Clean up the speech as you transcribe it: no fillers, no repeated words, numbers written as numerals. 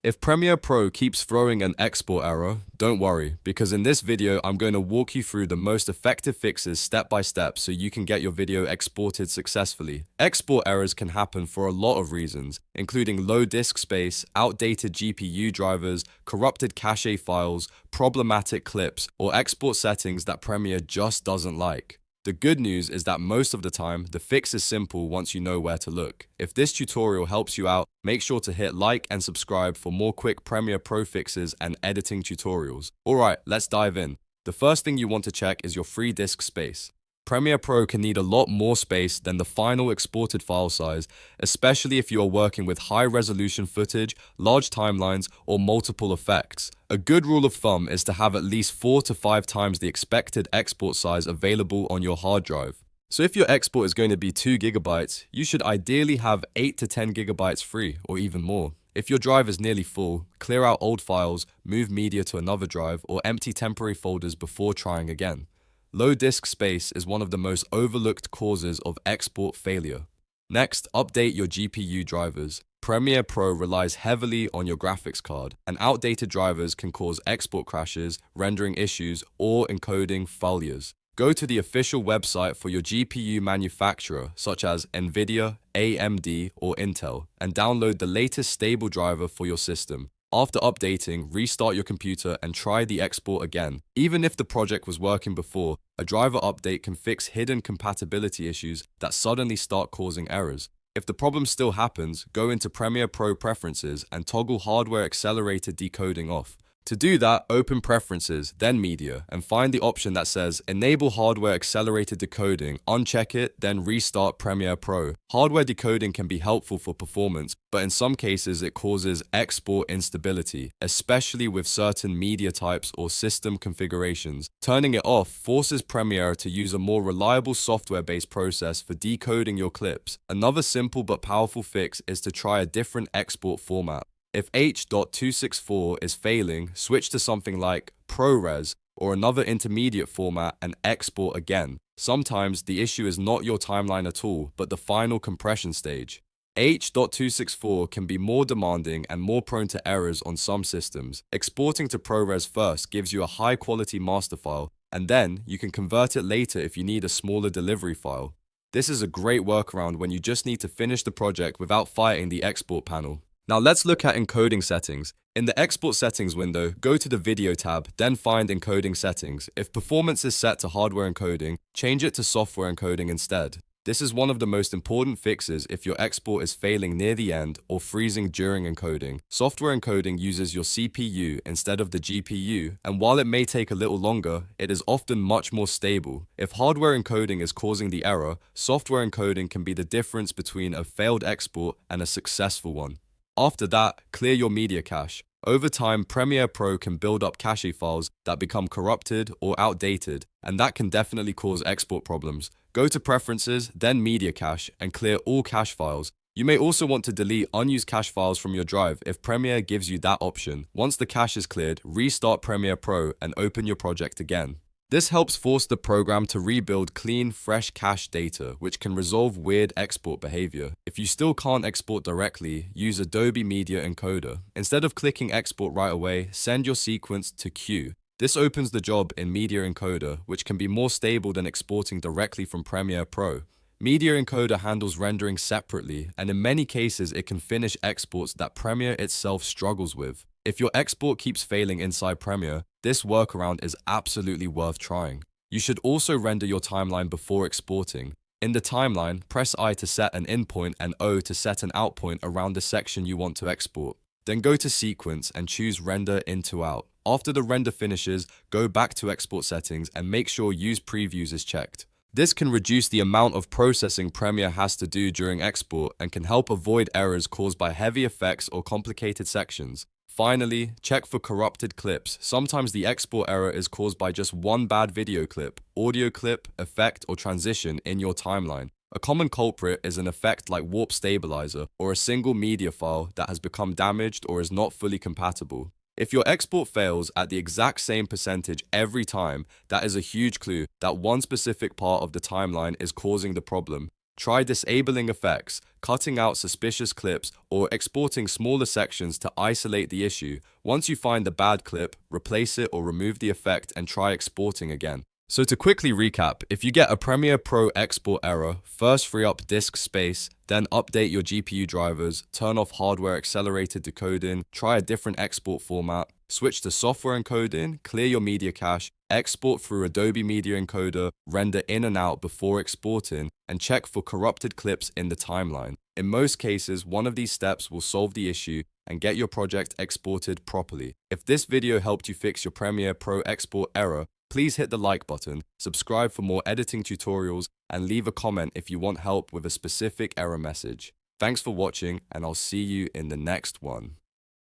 If Premiere Pro keeps throwing an export error, don't worry, because in this video I'm going to walk you through the most effective fixes step by step so you can get your video exported successfully. Export errors can happen for a lot of reasons, including low disk space, outdated GPU drivers, corrupted cache files, problematic clips, or export settings that Premiere just doesn't like. The good news is that most of the time, the fix is simple once you know where to look. If this tutorial helps you out, make sure to hit like and subscribe for more quick Premiere Pro fixes and editing tutorials. Alright, let's dive in. The first thing you want to check is your free disk space. Premiere Pro can need a lot more space than the final exported file size, especially if you are working with high-resolution footage, large timelines, or multiple effects. A good rule of thumb is to have at least 4 to 5 times the expected export size available on your hard drive. So if your export is going to be 2 gigabytes, you should ideally have 8 to 10 gigabytes free, or even more. If your drive is nearly full, clear out old files, move media to another drive, or empty temporary folders before trying again. Low disk space is one of the most overlooked causes of export failure. Next, update your GPU drivers. Premiere Pro relies heavily on your graphics card, and outdated drivers can cause export crashes, rendering issues, or encoding failures. Go to the official website for your GPU manufacturer, such as Nvidia, AMD, or Intel, and download the latest stable driver for your system. After updating, restart your computer and try the export again. Even if the project was working before, a driver update can fix hidden compatibility issues that suddenly start causing errors. If the problem still happens, go into Premiere Pro Preferences and toggle Hardware Accelerated Decoding off. To do that, open Preferences, then Media, and find the option that says Enable Hardware Accelerated Decoding, uncheck it, then restart Premiere Pro. Hardware decoding can be helpful for performance, but in some cases it causes export instability, especially with certain media types or system configurations. Turning it off forces Premiere to use a more reliable software-based process for decoding your clips. Another simple but powerful fix is to try a different export format. If H.264 is failing, switch to something like ProRes or another intermediate format and export again. Sometimes the issue is not your timeline at all, but the final compression stage. H.264 can be more demanding and more prone to errors on some systems. Exporting to ProRes first gives you a high-quality master file, and then you can convert it later if you need a smaller delivery file. This is a great workaround when you just need to finish the project without fighting the export panel. Now let's look at encoding settings. In the Export Settings window, go to the Video tab, then find Encoding Settings. If performance is set to hardware encoding, change it to software encoding instead. This is one of the most important fixes if your export is failing near the end or freezing during encoding. Software encoding uses your CPU instead of the GPU, and while it may take a little longer, it is often much more stable. If hardware encoding is causing the error, software encoding can be the difference between a failed export and a successful one. After that, clear your media cache. Over time, Premiere Pro can build up cache files that become corrupted or outdated, and that can definitely cause export problems. Go to Preferences, then Media Cache, and clear all cache files. You may also want to delete unused cache files from your drive if Premiere gives you that option. Once the cache is cleared, restart Premiere Pro and open your project again. This helps force the program to rebuild clean, fresh cache data, which can resolve weird export behavior. If you still can't export directly, use Adobe Media Encoder. Instead of clicking export right away, send your sequence to queue. This opens the job in Media Encoder, which can be more stable than exporting directly from Premiere Pro. Media Encoder handles rendering separately, and in many cases it can finish exports that Premiere itself struggles with. If your export keeps failing inside Premiere, this workaround is absolutely worth trying. You should also render your timeline before exporting. In the timeline, press I to set an in point and O to set an out point around the section you want to export. Then go to Sequence and choose Render In to Out. After the render finishes, go back to Export Settings and make sure Use Previews is checked. This can reduce the amount of processing Premiere has to do during export and can help avoid errors caused by heavy effects or complicated sections. Finally, check for corrupted clips. Sometimes the export error is caused by just one bad video clip, audio clip, effect, or transition in your timeline. A common culprit is an effect like warp stabilizer or a single media file that has become damaged or is not fully compatible. If your export fails at the exact same percentage every time, that is a huge clue that one specific part of the timeline is causing the problem. Try disabling effects, cutting out suspicious clips, or exporting smaller sections to isolate the issue. Once you find the bad clip, replace it or remove the effect and try exporting again. So to quickly recap, if you get a Premiere Pro export error, first free up disk space, then update your GPU drivers, turn off hardware accelerated decoding, try a different export format, switch to software encoding, clear your media cache, export through Adobe Media Encoder, render in and out before exporting, and check for corrupted clips in the timeline. In most cases, one of these steps will solve the issue and get your project exported properly. If this video helped you fix your Premiere Pro export error, please hit the like button, subscribe for more editing tutorials, and leave a comment if you want help with a specific error message. Thanks for watching, and I'll see you in the next one.